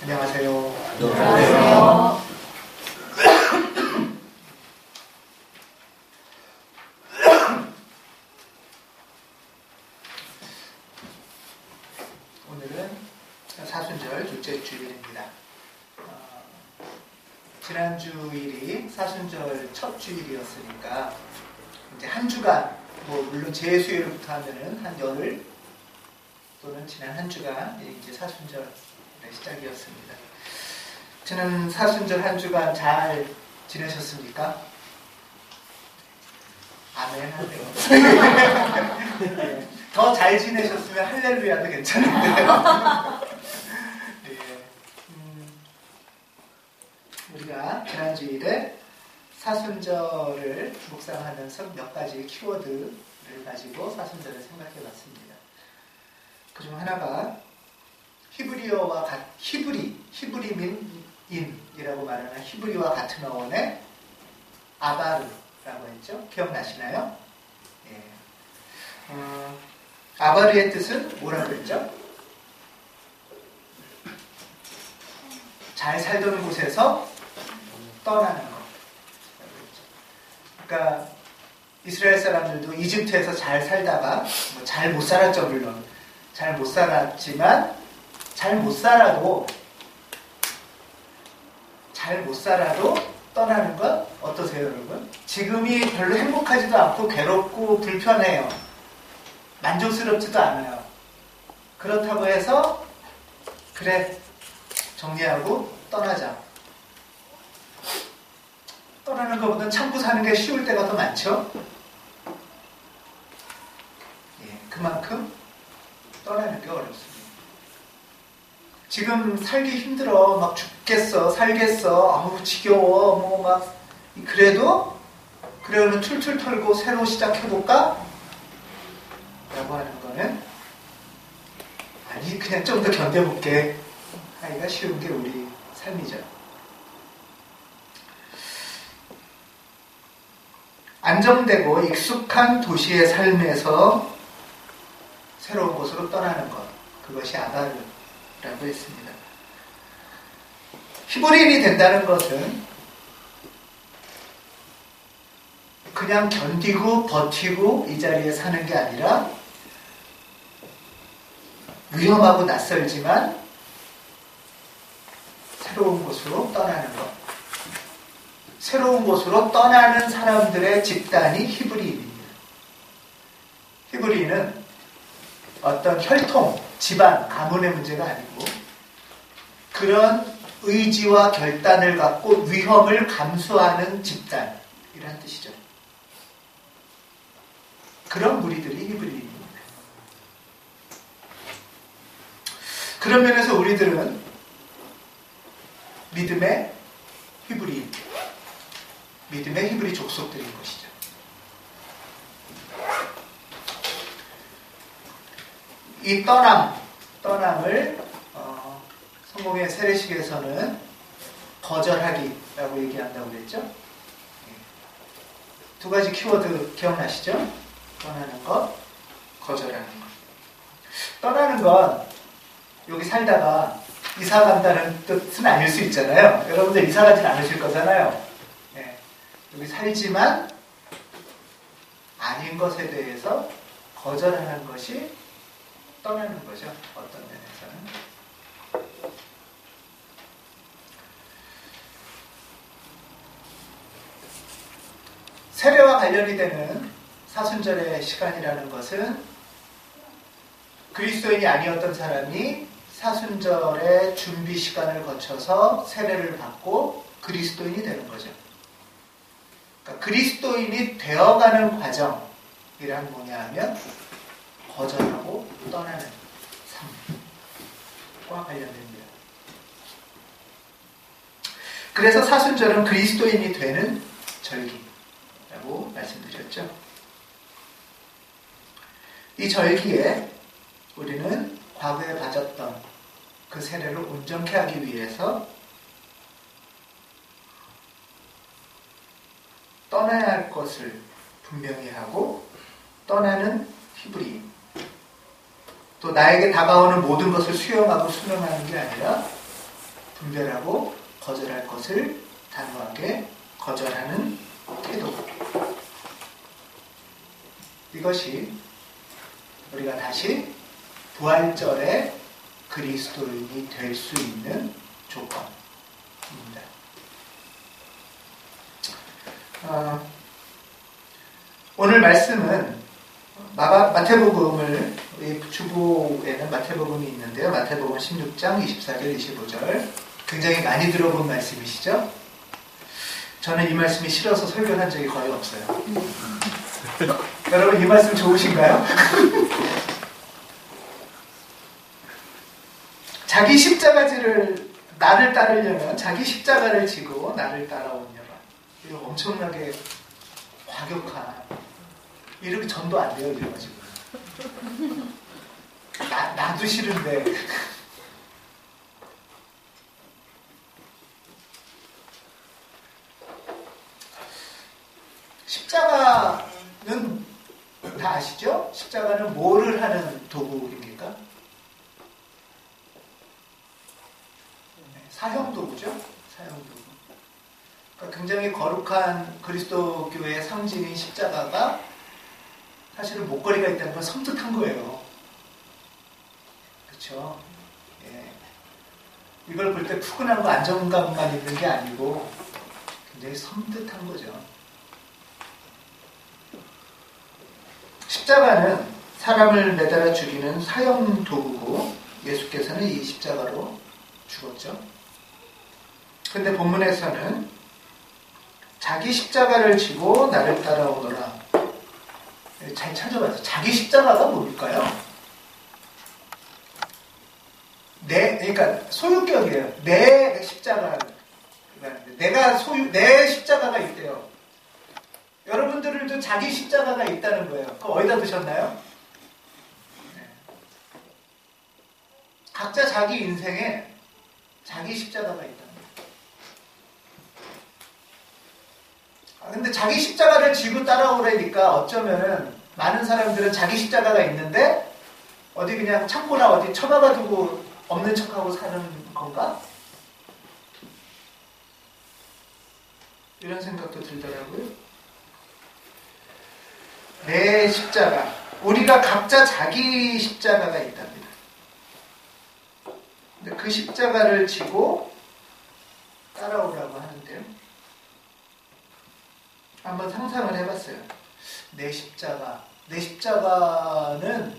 안녕하세요. 안녕하세요. 오늘은 사순절 둘째 주일입니다. 지난 주일이 사순절 첫 주일이었으니까 이제 한 주간, 물론 제수일부터 하면은 한 열흘 또는 지난 한 주간 이제 사순절의 시작이었습니다. 저는 사순절 한 주간 잘 지내셨습니까? 아멘 하네요. 더 잘 지내셨으면 할렐루야도 괜찮은데. 네. 우리가 지난 주일에 사순절을 묵상하면서 몇 가지 키워드를 가지고 사순절을 생각해 봤습니다. 그중 하나가 히브리민이라고 말하는 히브리와 같은 어원의 아바르라고 했죠. 기억나시나요? 예. 아바르의 뜻은 뭐라고 했죠? 잘 살던 곳에서 떠나는 것. 그러니까 이스라엘 사람들도 이집트에서 잘 살다가 잘 못 살았죠. 물론 잘 못 살았지만 잘 못 살아도 떠나는 것 어떠세요, 여러분? 지금이 별로 행복하지도 않고 괴롭고 불편해요. 만족스럽지도 않아요. 그렇다고 해서 그래, 정리하고 떠나자. 떠나는 것보다는 참고 사는 게 쉬울 때가 더 많죠? 예, 그만큼 떠나는 게 어렵습니다. 지금 살기 힘들어, 막 죽겠어, 살겠어, 아우 지겨워, 그래도 그러면 툴툴 털고 새로 시작해볼까? 라고 하는 거는 아니, 그냥 좀 더 견뎌볼게 하기가 쉬운 게 우리 삶이죠. 안정되고 익숙한 도시의 삶에서 새로운 곳으로 떠나는 것, 그것이 아바르라고 했습니다. 히브리인이 된다는 것은 그냥 견디고 버티고 이 자리에 사는 게 아니라 위험하고 낯설지만 새로운 곳으로 떠나는 것. 새로운 곳으로 떠나는 사람들의 집단이 히브리인입니다. 히브리인은 어떤 혈통, 집안, 가문의 문제가 아니고 그런 의지와 결단을 갖고 위험을 감수하는 집단이라는 뜻이죠. 그런 무리들이 히브리인입니다. 그런 면에서 우리들은 믿음의 히브리인, 믿음의 히브리 족속들인 것이죠. 이 떠남을 성공의 세례식에서는 거절하기라고 얘기한다고 그랬죠. 두 가지 키워드 기억나시죠? 떠나는 것, 거절하는 것. 떠나는 건 여기 살다가 이사 간다는 뜻은 아닐 수 있잖아요. 여러분들 이사 가진 않으실 거잖아요. 네. 여기 살지만 아닌 것에 대해서 거절하는 것이 떠나는 거죠. 어떤 면에서는. 세례와 관련이 되는 사순절의 시간이라는 것은 그리스도인이 아니었던 사람이 사순절의 준비 시간을 거쳐서 세례를 받고 그리스도인이 되는 거죠. 그러니까 그리스도인이 되어가는 과정이란 뭐냐 하면 거절하고 떠나는 삶과 관련됩니다. 그래서 사순절은 그리스도인이 되는 절기라고 말씀드렸죠. 이 절기에 우리는 과거에 가졌던 그 세례를 온전케 하기 위해서 떠나야 할 것을 분명히 하고 떠나는 히브리인, 또 나에게 다가오는 모든 것을 수용하고 순응하는 게 아니라 분별하고 거절할 것을 단호하게 거절하는 태도. 이것이 우리가 다시 부활절에 그리스도인이 될 수 있는 조건입니다. 오늘 말씀은 마태복음을, 우리 주보에는 마태복음이 있는데요. 마태복음 16장 24절 25절 굉장히 많이 들어본 말씀이시죠? 저는 이 말씀이 싫어서 설교를 한 적이 거의 없어요. 여러분 이 말씀 좋으신가요? 자기 십자가지를 나를 따르려면 자기 십자가를 지고 나를 따라오느라. 이거 엄청나게 과격한, 이렇게 전도 안 돼요. 이래가지고 나도 싫은데 십자가는 다 아시죠? 십자가는 뭐를 하는 도구입니까? 사형도구죠? 사형도구. 그러니까 굉장히 거룩한 그리스도교의 상징인 십자가가 사실은 목걸이가 있다는 건 섬뜩한 거예요. 그렇죠? 예. 이걸 볼 때 푸근하고 안정감만 있는 게 아니고 굉장히 섬뜩한 거죠. 십자가는 사람을 매달아 죽이는 사형 도구고 예수께서는 이 십자가로 죽었죠. 근데 본문에서는 자기 십자가를 지고 나를 따라오너라. 잘 찾아봐서 자기 십자가가 뭘까요? 그러니까 소유격이에요. 내 십자가. 내 십자가가 있대요. 여러분들도 자기 십자가가 있다는 거예요. 그거 어디다 두셨나요? 네. 각자 자기 인생에 자기 십자가가 있다는 거예요. 근데 자기 십자가를 지고 따라오라니까 어쩌면은 많은 사람들은 자기 십자가가 있는데 어디 그냥 창고나 어디 처박아 두고 없는 척하고 사는 건가? 이런 생각도 들더라고요. 내 십자가, 우리가 각자 자기 십자가가 있답니다. 근데 그 십자가를 지고 따라오라고 하는데요. 한번 상상을 해봤어요. 내 십자가는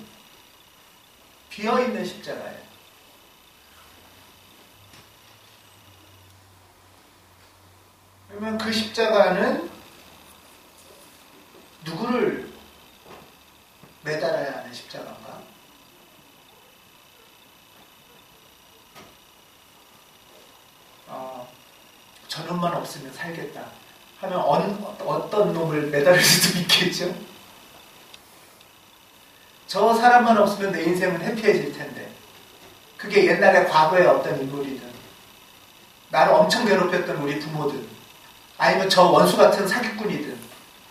비어있는 십자가예요. 그러면 그 십자가는 누구를 매달아야 하는 십자가인가? 저놈만 없으면 살겠다 하면 어떤 놈을 매달을 수도 있겠죠. 저 사람만 없으면 내 인생은 해피해질 텐데, 그게 옛날에 과거의 어떤 인물이든 나를 엄청 괴롭혔던 우리 부모든 아니면 저 원수 같은 사기꾼이든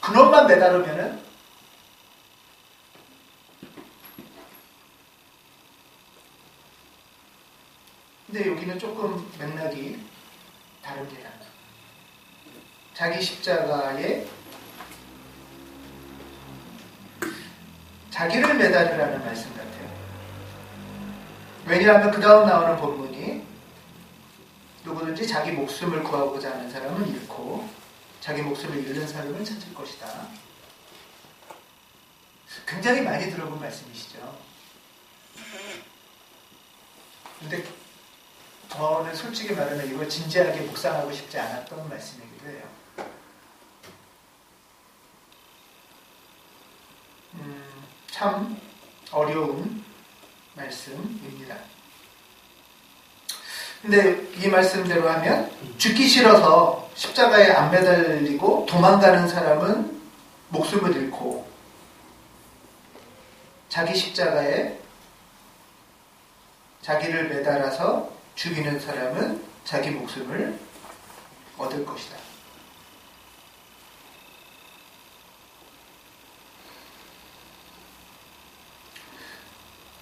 그놈만 매달으면은 근데 여기는 조금 맥락이 다릅니다. 자기 십자가에 자기를 매달으라는 말씀 같아요. 왜냐하면 그 다음 나오는 본문이 누구든지 자기 목숨을 구하고자 하는 사람은 잃고 자기 목숨을 잃는 사람은 찾을 것이다. 굉장히 많이 들어본 말씀이시죠. 근데 저는 솔직히 말하면 이걸 진지하게 묵상하고 싶지 않았던 말씀이기도 해요. 참 어려운 말씀입니다. 근데 이 말씀대로 하면 죽기 싫어서 십자가에 안 매달리고 도망가는 사람은 목숨을 잃고 자기 십자가에 자기를 매달아서 죽이는 사람은 자기 목숨을 얻을 것이다.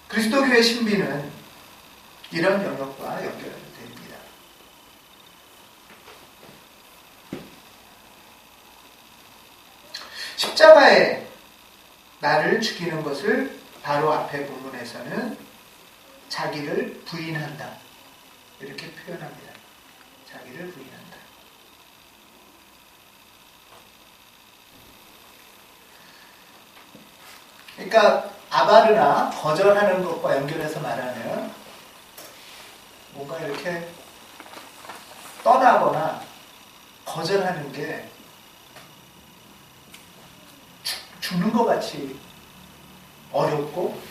그리스도교의 신비는 이런 영역과 연결됩니다. 십자가에 나를 죽이는 것을 바로 앞에 본문에서는 자기를 부인한다. 이렇게 표현합니다. 자기를 부인한다. 그러니까 아바르나 거절하는 것과 연결해서 말하면 뭔가 이렇게 떠나거나 거절하는 게 죽는 것 같이 어렵고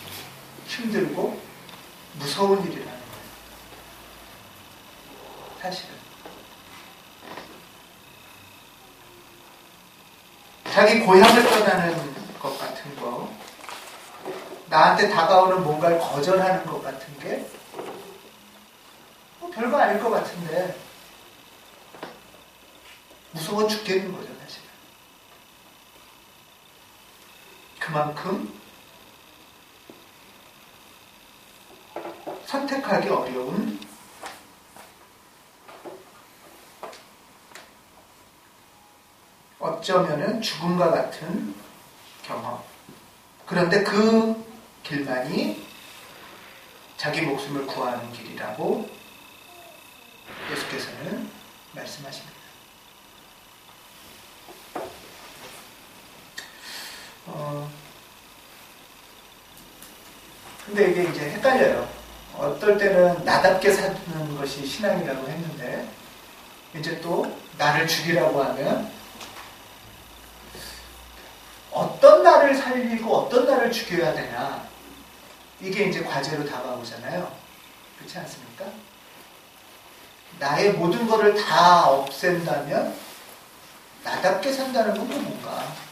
힘들고 무서운 일이라는 거예요. 사실은. 자기 고향을 떠나는 것 같은 거, 나한테 다가오는 뭔가를 거절하는 것 같은 게 뭐 별거 아닐 것 같은데 무서워 죽겠는 거죠, 사실은. 그만큼 선택하기 어려운 어쩌면은 죽음과 같은 경험. 그런데 그 길만이 자기 목숨을 구하는 길이라고 예수께서는 말씀하십니다. 근데 이게 이제 헷갈려요. 어떨 때는 나답게 사는 것이 신앙이라고 했는데 이제 또 나를 죽이라고 하면 어떤 나를 살리고 어떤 나를 죽여야 되나, 이게 이제 과제로 다가오잖아요. 그렇지 않습니까? 나의 모든 것을 다 없앤다면 나답게 산다는 건 또 뭔가?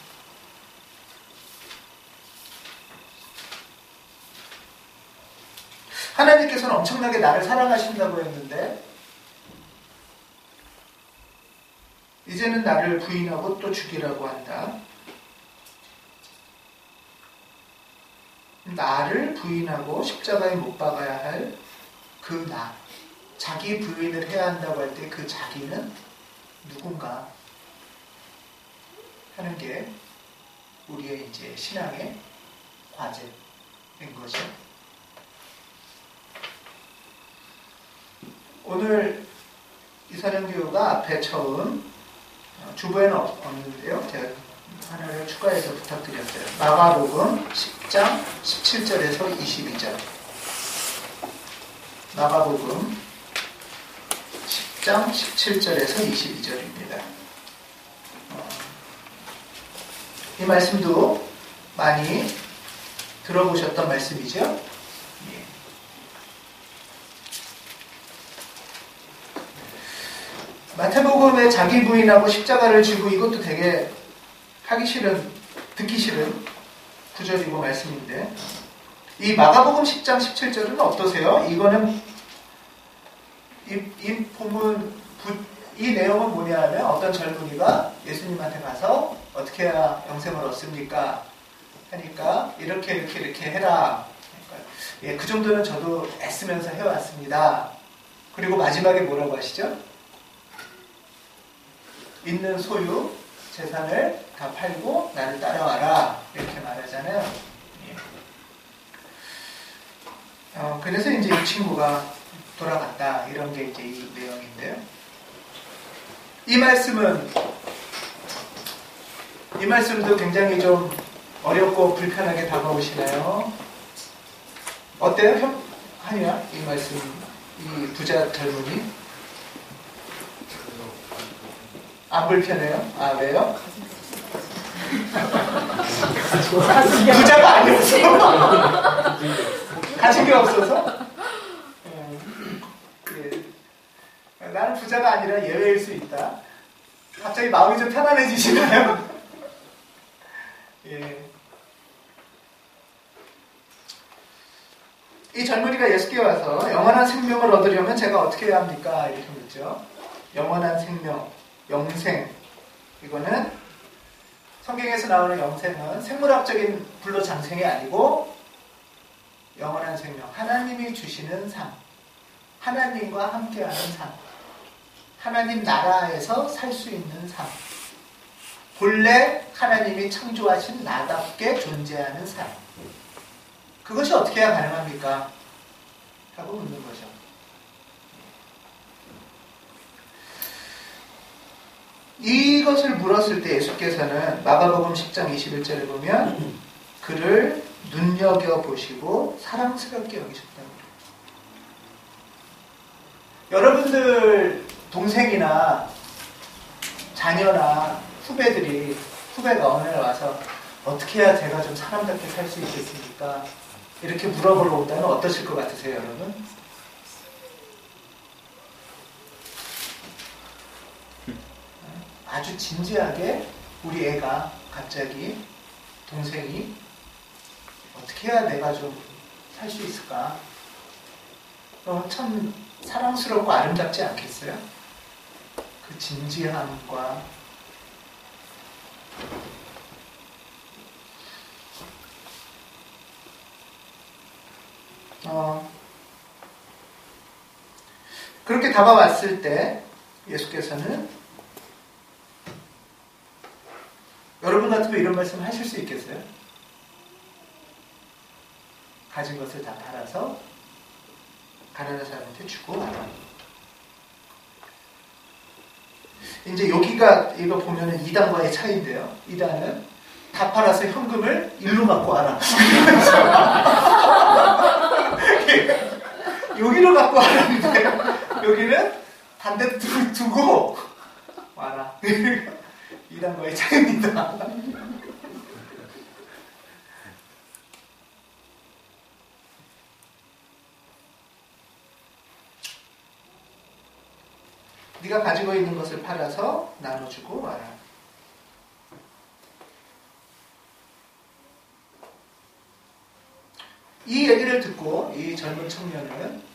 하나님께서는 엄청나게 나를 사랑하신다고 했는데 이제는 나를 부인하고 또 죽이라고 한다. 나를 부인하고 십자가에 못 박아야 할 그 나, 자기 부인을 해야 한다고 할 때 그 자기는 누군가 하는 게 우리의 이제 신앙의 과제인 거죠. 오늘 이사령교가 앞에 처음 주보에는 없는데요. 제가 하나를 추가해서 부탁드렸어요. 마가복음 10장 17절에서 22절. 마가복음 10장 17절에서 22절입니다. 이 말씀도 많이 들어보셨던 말씀이죠. 예. 마태복음에 자기 부인하고 십자가를 지고, 이것도 되게 하기 싫은, 듣기 싫은 구절이고 말씀인데, 이 마가복음 10장 17절은 어떠세요? 이거는 이 본문, 이 내용은 뭐냐 하면 어떤 젊은이가 예수님한테 가서 어떻게 해야 영생을 얻습니까? 하니까 이렇게 해라. 그러니까 예, 그 정도는 저도 애쓰면서 해왔습니다. 그리고 마지막에 뭐라고 하시죠? 있는 소유, 재산을 다 팔고 나를 따라와라. 이렇게 말하잖아요. 예. 그래서 이제 이 친구가 돌아갔다. 이런 게 이제 이 내용인데요. 이 말씀도 굉장히 좀 어렵고 불편하게 다가오시나요? 어때요? 한이야? 이 말씀, 이 부자 젊은이? 안 불편해요? 아, 왜요? 부자가 아니었어. 가진 게 없어서? 나는 부자가 아니라 예외일 수 있다. 갑자기 마음이 좀 편안해지시나요? 예. 이 젊은이가 예수께 와서 영원한 생명을 얻으려면 제가 어떻게 해야 합니까? 이렇게 묻죠. 영원한 생명, 영생. 이거는 성경에서 나오는 영생은 생물학적인 불로장생이 아니고 영원한 생명, 하나님이 주시는 삶, 하나님과 함께하는 삶, 하나님 나라에서 살 수 있는 삶. 본래 하나님이 창조하신 나답게 존재하는 삶. 그것이 어떻게 해야 가능합니까? 하고 묻는 거죠. 이것을 물었을 때 예수께서는 마가복음 10장 21절에 보면 그를 눈여겨보시고 사랑스럽게 여기셨다고 그래요. 여러분들 동생이나 자녀나 후배가 어느 날 와서 어떻게 해야 제가 좀 사람답게 살 수 있겠습니까? 이렇게 물어보러 온다면 어떠실 것 같으세요, 여러분? 아주 진지하게 우리 애가 갑자기 동생이 어떻게 해야 내가 좀 살 수 있을까? 참 사랑스럽고 아름답지 않겠어요? 그 진지함과 그렇게 다가왔을 때 예수께서는 여러분 같으면 이런 말씀 하실 수 있겠어요? 가진 것을 다 팔아서 가난한 사람한테 주고 와라. 이제 여기가 이거 보면은 2단과의 차이인데요. 2단은 다 팔아서 현금을 일로 갖고 와라. 여기로 갖고 와라는데 여기는 반대 두고 와라. 2단과의 차이입니다. 네가 가지고 있는 것을 팔아서 나눠주고 와라. 이 얘기를 듣고 이 젊은 청년은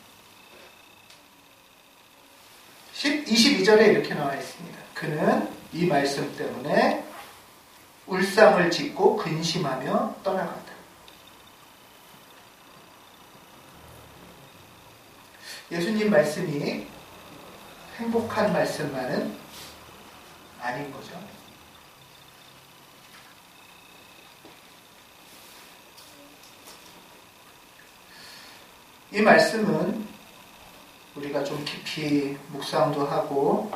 22절에 이렇게 나와 있습니다. 그는 이 말씀 때문에 울상을 짓고 근심하며 떠나갔다. 예수님 말씀이 행복한 말씀만은 아닌 거죠. 이 말씀은 우리가 좀 깊이 묵상도 하고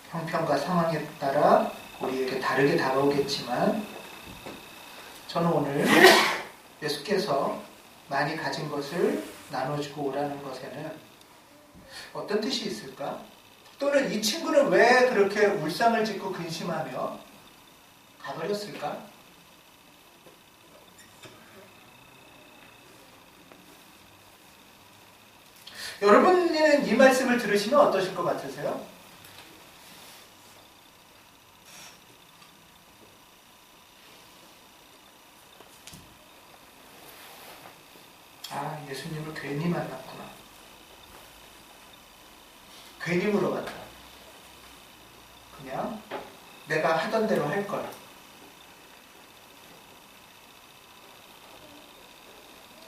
형편과 상황에 따라 우리에게 다르게 다가오겠지만 저는 오늘 예수께서 많이 가진 것을 나눠주고 오라는 것에는 어떤 뜻이 있을까? 또는 이 친구는 왜 그렇게 울상을 짓고 근심하며 가버렸을까? 여러분은 이 말씀을 들으시면 어떠실 것 같으세요? 아, 예수님을 괜히 만났구나. 괜히 물어봤다. 그냥 내가 하던 대로 할 걸.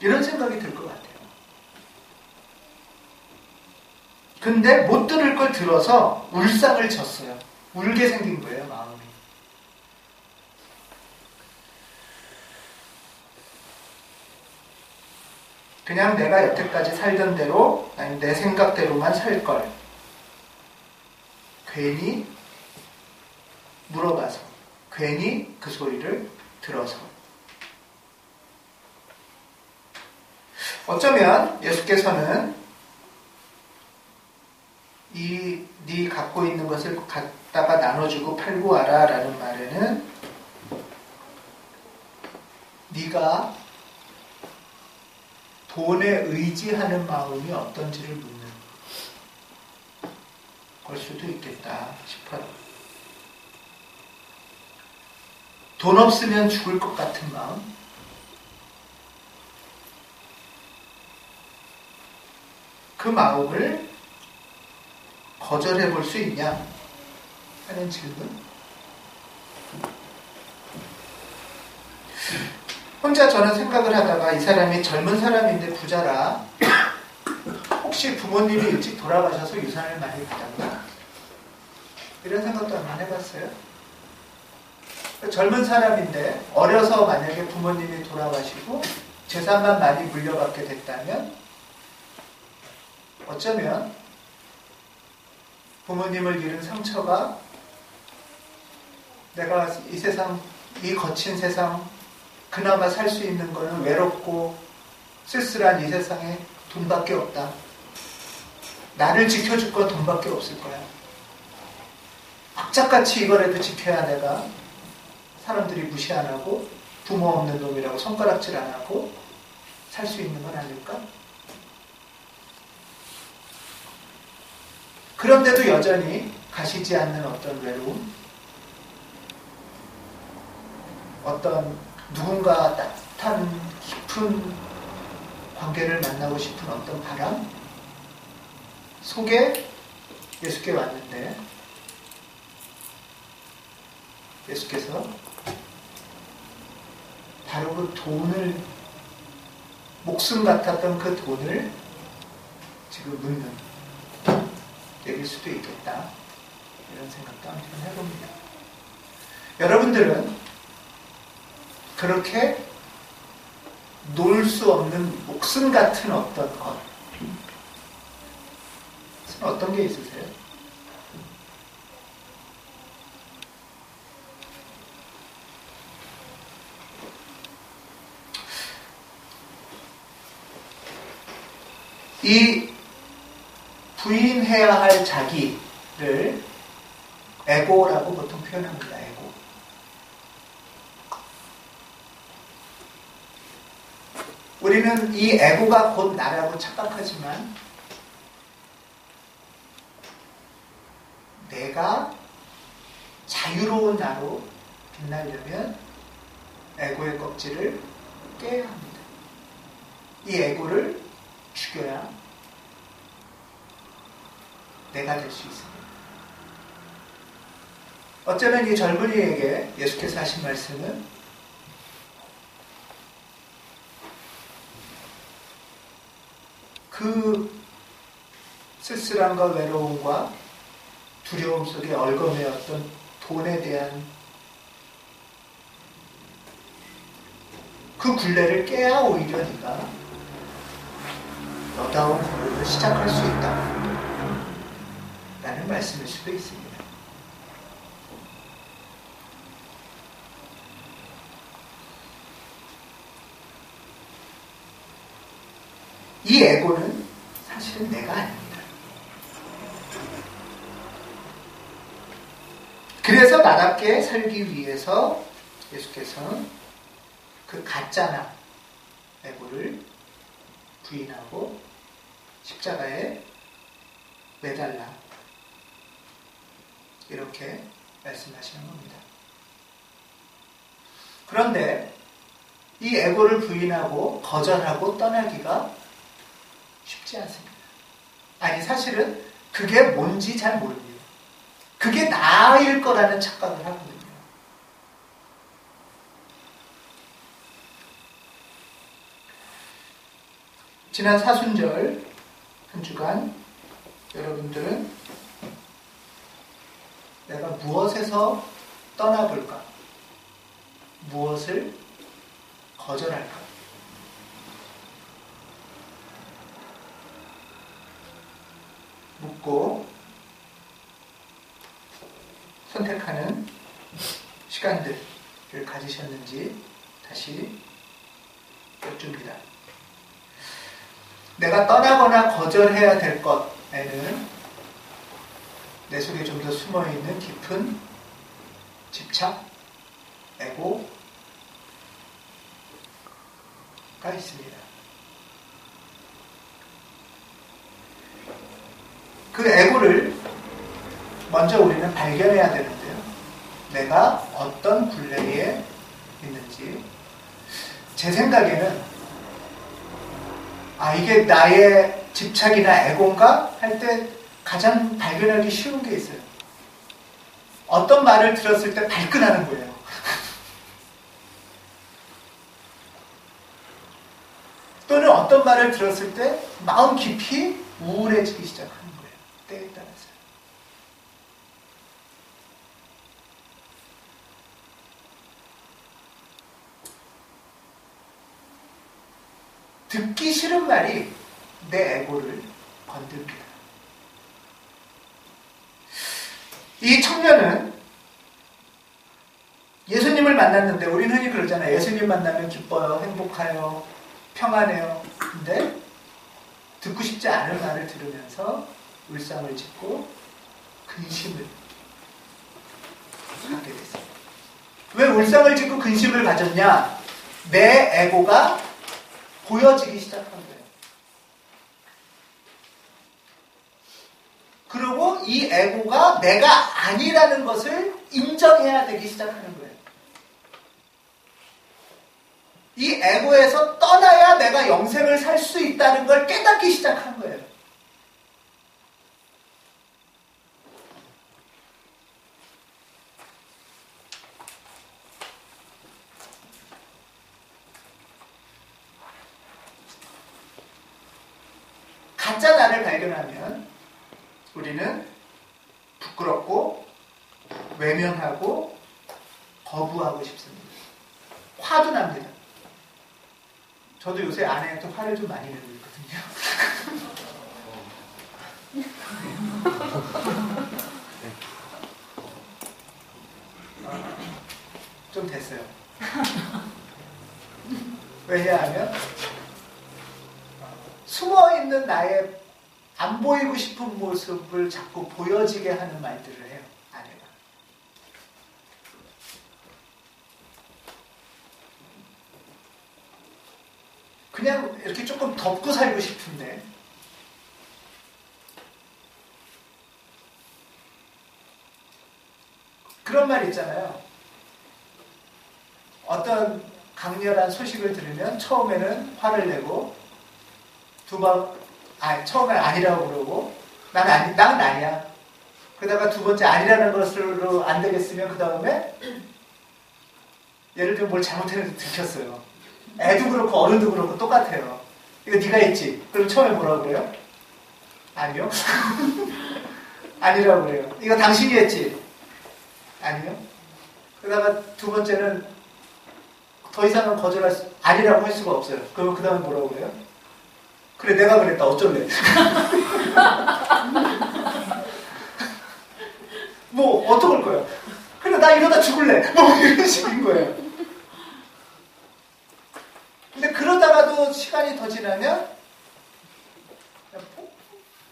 이런 생각이 들 것 같아요. 근데 못 들을 걸 들어서 울상을 졌어요. 울게 생긴 거예요, 마음이. 그냥 내가 여태까지 살던 대로, 아니 내 생각대로만 살 걸. 괜히 물어봐서, 괜히 그 소리를 들어서. 어쩌면 예수께서는 네 갖고 있는 것을 갖다가 나눠주고 팔고 와라 라는 말에는 네가 돈에 의지하는 마음이 어떤지를 묻는 걸 수도 있겠다 싶어요. 돈 없으면 죽을 것 같은 마음, 그 마음을 거절해 볼 수 있냐 하는 질문. 혼자 저는 생각을 하다가 이 사람이 젊은 사람인데 부자라 혹시 부모님이 일찍 돌아가셔서 유산을 많이 받았나? 이런 생각도 한번 해봤어요. 젊은 사람인데 어려서 만약에 부모님이 돌아가시고 재산만 많이 물려받게 됐다면 어쩌면 부모님을 잃은 상처가 내가 이 세상, 이 거친 세상 그나마 살 수 있는 거는 외롭고 쓸쓸한 이 세상에 돈밖에 없다. 나를 지켜줄 건 돈밖에 없을 거야. 악착같이 이거라도 지켜야 내가 사람들이 무시 안 하고 부모 없는 놈이라고 손가락질 안 하고 살 수 있는 건 아닐까? 그런데도 여전히 가시지 않는 어떤 외로움, 어떤 누군가 따뜻한 깊은 관계를 만나고 싶은 어떤 바람 속에 예수께 왔는데 예수께서 바로 그 돈을, 목숨 같았던 그 돈을 지금 묻는 얘기일 수도 있겠다, 이런 생각도 한번 해봅니다. 여러분들은 그렇게 놓을 수 없는 목숨 같은 어떤 것, 어떤 게 있으세요? 이 부인해야 할 자기를 에고라고 보통 표현합니다. 에고. 우리는 이 에고가 곧 나라고 착각하지만 내가 자유로운 나로 빛나려면 에고의 껍질을 깨야 합니다. 이 에고를 죽여야 내가 될 수 있습니다. 어쩌면 이 젊은이에게 예수께서 하신 말씀은 그 쓸쓸함과 외로움과 두려움 속에 얽어매었던 돈에 대한 그 굴레를 깨야 오히려 네가 너다운 걸음을 시작할 수 있다 라는 말씀일 수도 있습니다. 이 에고는 사실은 내가 아닙니다. 그래서 나답게 살기 위해서 예수께서는 그 가짜나 에고를 부인하고 십자가에 매달라, 이렇게 말씀하시는 겁니다. 그런데 이 에고를 부인하고 거절하고 떠나기가 쉽지 않습니다. 아니, 사실은 그게 뭔지 잘 모릅니다. 그게 나일 거라는 착각을 하거든요. 지난 사순절 한 주간 여러분들은 내가 무엇에서 떠나볼까? 무엇을 거절할까? 묻고 선택하는 시간들을 가지셨는지 다시 여쭙니다. 내가 떠나거나 거절해야 될 것에는 내 속에 좀 더 숨어있는 깊은 집착, 에고가 있습니다. 그 에고를 먼저 우리는 발견해야 되는데요. 내가 어떤 굴레에 있는지. 제 생각에는 이게 나의 집착이나 에고인가? 할 때 가장 발견하기 쉬운 게 있어요. 어떤 말을 들었을 때 발끈하는 거예요. 또는 어떤 말을 들었을 때 마음 깊이 우울해지기 시작하는 거예요. 때에 따라서. 듣기 싫은 말이 내 에고를 건듭니다. 이 청년은 예수님을 만났는데, 우리는 흔히 그러잖아요. 예수님 만나면 기뻐요, 행복해요, 평안해요. 근데 듣고 싶지 않은 말을 들으면서 울상을 짓고 근심을 갖게 됐습니다. 왜 울상을 짓고 근심을 가졌냐? 내 에고가 보여지기 시작한 거예요. 그리고 이 에고가 내가 아니라는 것을 인정해야 되기 시작하는 거예요. 이 에고에서 떠나야 내가 영생을 살 수 있다는 걸 깨닫기 시작한 거예요. 가짜 나를 발견하면 우리는 부끄럽고 외면하고 거부하고 싶습니다. 화도 납니다. 저도 요새 아내한테 화를 좀 많이 내고 있거든요. 좀 됐어요. 왜냐하면 숨어있는 나의 안 보이고 싶은 모습을 자꾸 보여지게 하는 말들을 해요, 아내가. 그냥 이렇게 조금 덮고 살고 싶은데 그런 말 있잖아요. 어떤 강렬한 소식을 들으면 처음에는 화를 내고 처음엔 아니라고 그러고 나는 아니야. 그러다가 두 번째 아니라는 것으로 안 되겠으면 그 다음에 예를 들면 뭘 잘못했는데 들켰어요. 애도 그렇고 어른도 그렇고 똑같아요. 이거 네가 했지. 그럼 처음에 뭐라고 그래요? 아니요. 아니라고 그래요. 이거 당신이 했지. 아니요. 그러다가 두 번째는 더 이상은 아니라고 할 수가 없어요. 그러면 그 다음에 뭐라고 그래요? 그래, 내가 그랬다. 어쩔래? 뭐 어떡할 거야? 그래, 나 이러다 죽을래. 뭐 이런 식인 거예요. 근데 그러다가도 시간이 더 지나면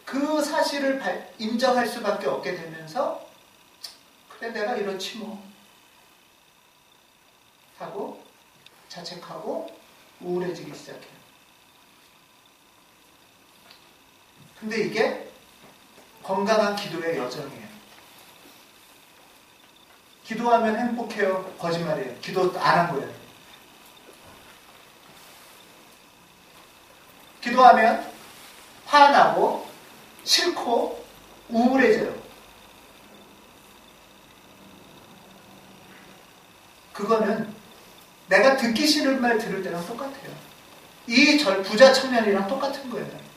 그 사실을 인정할 수밖에 없게 되면서 그래, 내가 이렇지 뭐 하고 자책하고 우울해지기 시작해요. 근데 이게 건강한 기도의 여정이에요. 기도하면 행복해요? 거짓말이에요. 기도 안 한 거예요. 기도하면 화나고 싫고 우울해져요. 그거는 내가 듣기 싫은 말 들을 때랑 똑같아요. 이 부자 청년이랑 똑같은 거예요.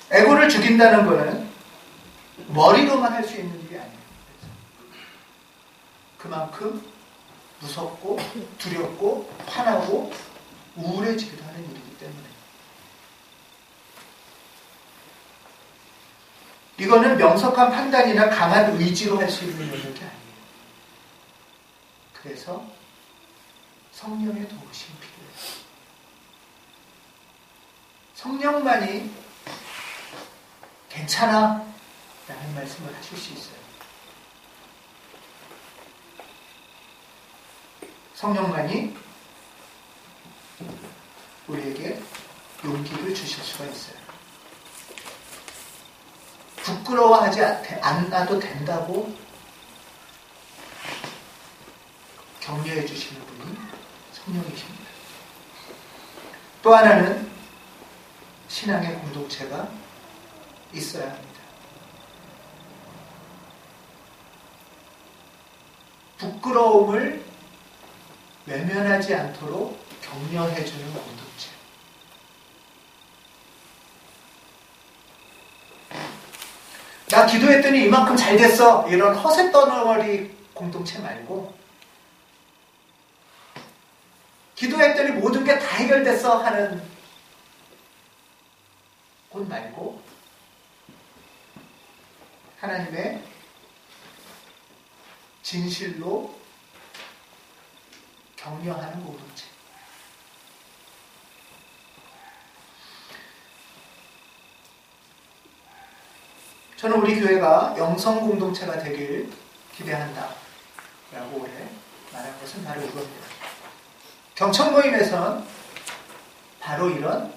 에고를 죽인다는 거는 머리로만 할 수 있는 일이 아니에요. 그만큼 무섭고 두렵고 화나고 우울해지기도 하는 일이기 때문에 이거는 명석한 판단이나 강한 의지로 할 수 있는 영역이 아니에요. 그래서 성령의 도우심이 필요해요. 성령만이 괜찮아 라는 말씀을 하실 수 있어요. 성령만이 우리에게 용기를 주실 수가 있어요. 부끄러워하지 않아도 된다고 격려해 주시는 분이 성령이십니다. 또 하나는 신앙의 공동체가 있어야 합니다. 부끄러움을 외면하지 않도록 격려해주는 공동체. 나 기도했더니 이만큼 잘 됐어. 이런 허세 떠너리 공동체 말고 기도했더니 모든 게 다 해결됐어 하는 곳 말고 하나님의 진실로 격려하는 공동체. 저는 우리 교회가 영성 공동체가 되길 기대한다 라고 올해 말한 것은 바로 이겁니다. 경청 모임에선 바로 이런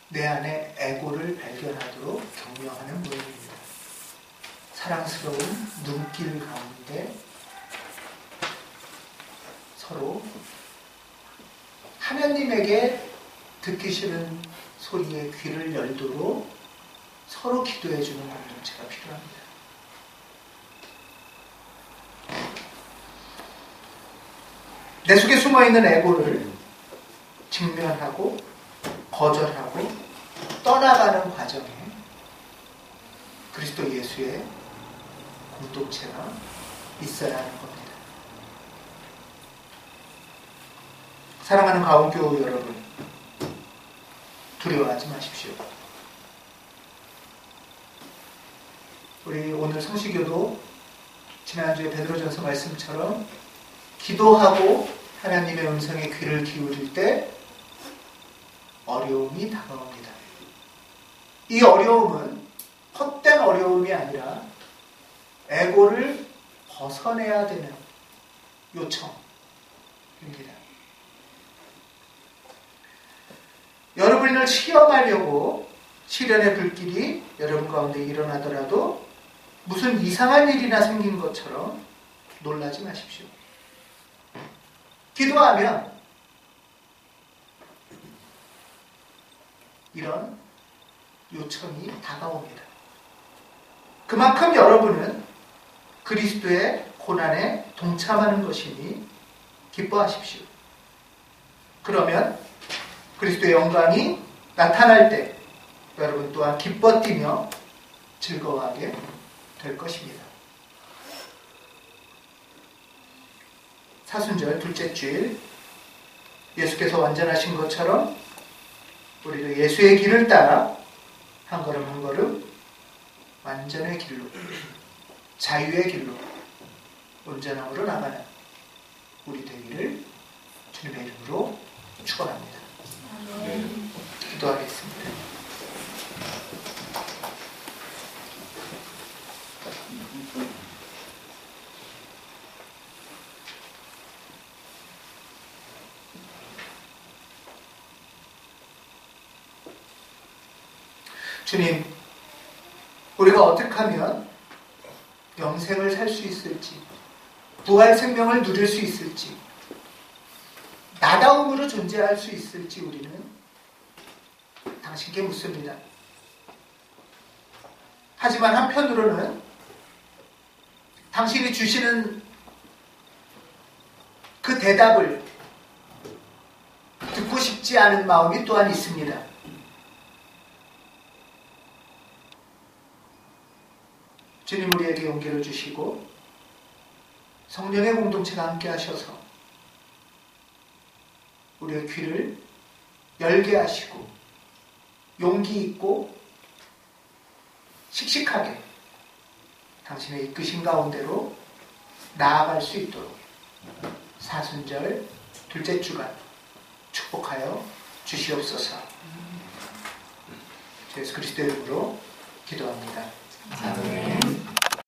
내 안에 에고를 발견하도록 격려하는 모임입니다. 사랑스러운 눈길 가운데 서로 하나님에게 듣기 싫은 소리에 귀를 열도록 서로 기도해주는 공동체가 필요합니다. 내 속에 숨어있는 에고를 직면하고 거절하고 떠나가는 과정에 그리스도 예수의 공동체가 있어야 하는 겁니다. 사랑하는 가온교우 여러분, 두려워하지 마십시오. 우리 오늘 성시교도 지난주에 베드로전서 말씀처럼 기도하고 하나님의 음성에 귀를 기울일 때 어려움이 다가옵니다. 이 어려움은 헛된 어려움이 아니라 에고를 벗어내야 되는 요청입니다. 여러분을 시험하려고 시련의 불길이 여러분 가운데 일어나더라도 무슨 이상한 일이나 생긴 것처럼 놀라지 마십시오. 기도하면 이런 요청이 다가옵니다. 그만큼 여러분은 그리스도의 고난에 동참하는 것이니 기뻐하십시오. 그러면 그리스도의 영광이 나타날 때 여러분 또한 기뻐 뛰며 즐거워하게 될 것입니다. 사순절 둘째 주일, 예수께서 완전하신 것처럼 우리도 예수의 길을 따라 한 걸음 한 걸음 완전의 길로, 자유의 길로 온전함으로 나가는 우리 되기를 주님의 이름으로 축원합니다. 기도하겠습니다. 주님, 우리가 어떻게 하면 영생을 살 수 있을지, 부활 생명을 누릴 수 있을지, 나다움으로 존재할 수 있을지 우리는 당신께 묻습니다. 하지만 한편으로는 당신이 주시는 그 대답을 듣고 싶지 않은 마음이 또한 있습니다. 주님, 우리에게 용기를 주시고 성령의 공동체가 함께 하셔서 우리의 귀를 열게 하시고 용기 있고 씩씩하게 당신의 이끄신 가운데로 나아갈 수 있도록 사순절 둘째 주간 축복하여 주시옵소서. 주 예수 그리스도의 이름으로 기도합니다. 아멘.